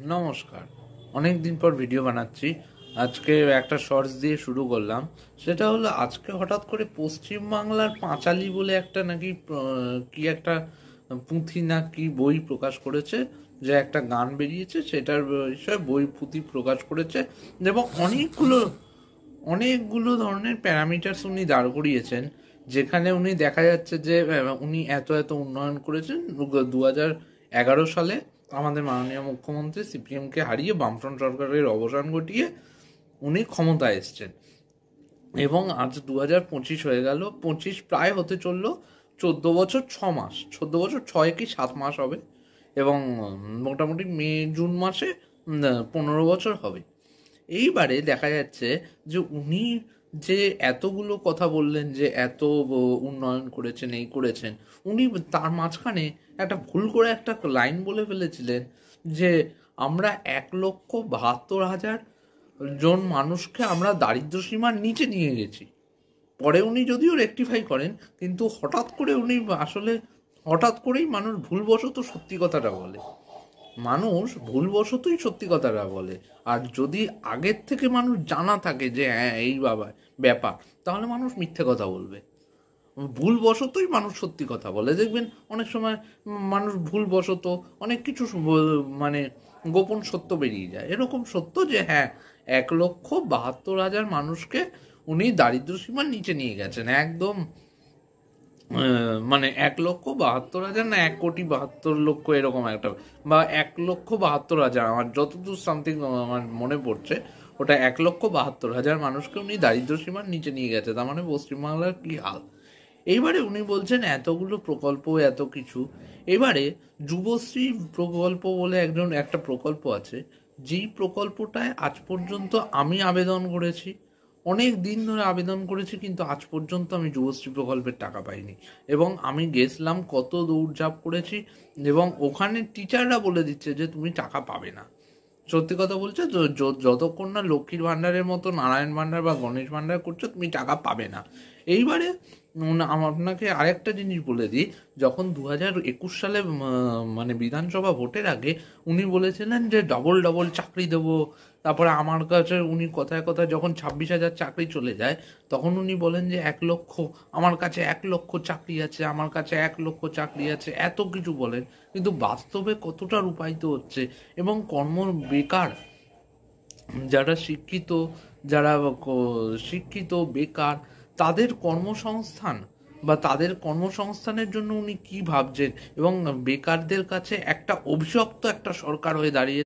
নমস্কার। অনেক দিন পর ভিডিও বানাচ্ছি। আজকে একটা শর্টস দিয়ে শুরু করলাম। সেটা হলো আজকে হঠাৎ করে পশ্চিমবাংলার পাঁচালী বলে একটা নাকি কি একটা পুঁথি না কি বই প্রকাশ করেছে, যে একটা গান বেরিয়েছে সেটার বিষয়ে বই পুঁথি প্রকাশ করেছে এবং অনেকগুলো ধরনের প্যারামিটার্স উনি দাঁড় করিয়েছেন, যেখানে উনি দেখা যাচ্ছে যে উনি এত এত উন্নয়ন করেছেন। 2011 সালে আমাদের মাননীয় মুখ্যমন্ত্রী সিপিএমকে হারিয়ে বামফ্রন্ট সরকারের অবসান ঘটিয়ে উনি ক্ষমতায় এসছেন এবং আজ 2025 হয়ে গেল, 25 প্রায় হতে চললো 14 বছর 6 মাস, 14 বছর 6 কি 7 মাস হবে এবং মোটামুটি মে জুন মাসে 15 বছর হবে। এইবারে দেখা যাচ্ছে যে উনি যে এতগুলো কথা বললেন, যে এত উন্নয়ন করেছেন, এই করেছেন, উনি তার মাঝখানে একটা ভুল করে একটা লাইন বলে ফেলেছিলেন যে আমরা 1,72,000 জন মানুষকে আমরা দারিদ্র সীমার নিচে নিয়ে গেছি। পরে উনি যদিও রেকটিফাই করেন, কিন্তু হঠাৎ করেই মানুষ ভুলবশত সত্যি কথাটা বলে। মানুষ ভুলবশতই সত্যি কথাটা বলে। আর যদি আগের থেকে মানুষ জানা থাকে যে হ্যাঁ এই ব্যাপার, তাহলে মানুষ মিথ্যে কথা বলবে। ভুলবশতই মানুষ সত্যি কথা বলে। দেখবেন অনেক সময় মানুষ ভুলবশত অনেক কিছু মানে গোপন সত্য বেরিয়ে যায়। এরকম সত্য যে হ্যাঁ 1,72,000 মানুষকে উনি দারিদ্র সীমার নিচে নিয়ে গেছেন একদম। মানে 1,72,000 না 1,72,00,000 এরকম একটা, বা 1,72,000, আমার যতদূর সামথিং আমার মনে পড়ছে ওটা 1,72,000 মানুষকে উনি দারিদ্র সীমার নিচে নিয়ে গেছে। তার মানে পশ্চিমবাংলার কি হাল। এইবারে উনি বলছেন এতগুলো প্রকল্প এত কিছু। এবারে যুবশ্রী প্রকল্প বলে একটা প্রকল্প আছে, যেই প্রকল্পটায় আজ পর্যন্ত আমি আবেদন করেছি, অনেক দিন ধরে আবেদন করেছি, কিন্তু আজ পর্যন্ত আমি যুবশ্রী প্রকল্পের টাকা পাইনি। এবং আমি গেছিলাম, কত দৌড়ঝাঁপ করেছি, এবং ওখানে টিচাররা বলে দিচ্ছে যে তুমি টাকা পাবে না। সত্যি কথা বলছে, যতক্ষণ না লক্ষ্মীর ভাণ্ডারের মতো নারায়ণ ভাণ্ডার বা গণেশ ভাণ্ডার করছো, তুমি টাকা পাবে না। এইবারে আপনাকে আরেকটা জিনিস বলে দিই, যখন 2021 সালে মানে বিধানসভা ভোটের আগে উনি বলেছিলেন যে ডবল ডবল চাকরি দেবো, তারপরে আমার কাছে উনি কথায় কথায় যখন 26,000 চাকরি চলে যায়, তখন উনি বলেন যে 1,00,000, আমার কাছে 1,00,000 চাকরি আছে, আমার কাছে 1,00,000 চাকরি আছে, এত কিছু বলেন, কিন্তু বাস্তবে কতটা রূপায়িত হচ্ছে? এবং বেকার যারা শিক্ষিত, যারা শিক্ষিত বেকার, তাদের কর্মসংস্থান বা তাদের কর্মসংস্থানের জন্য উনি কি ভাবছেন? এবং বেকারদের কাছে একটা অভিশপ্ত একটা সরকার হয়ে দাঁড়িয়ে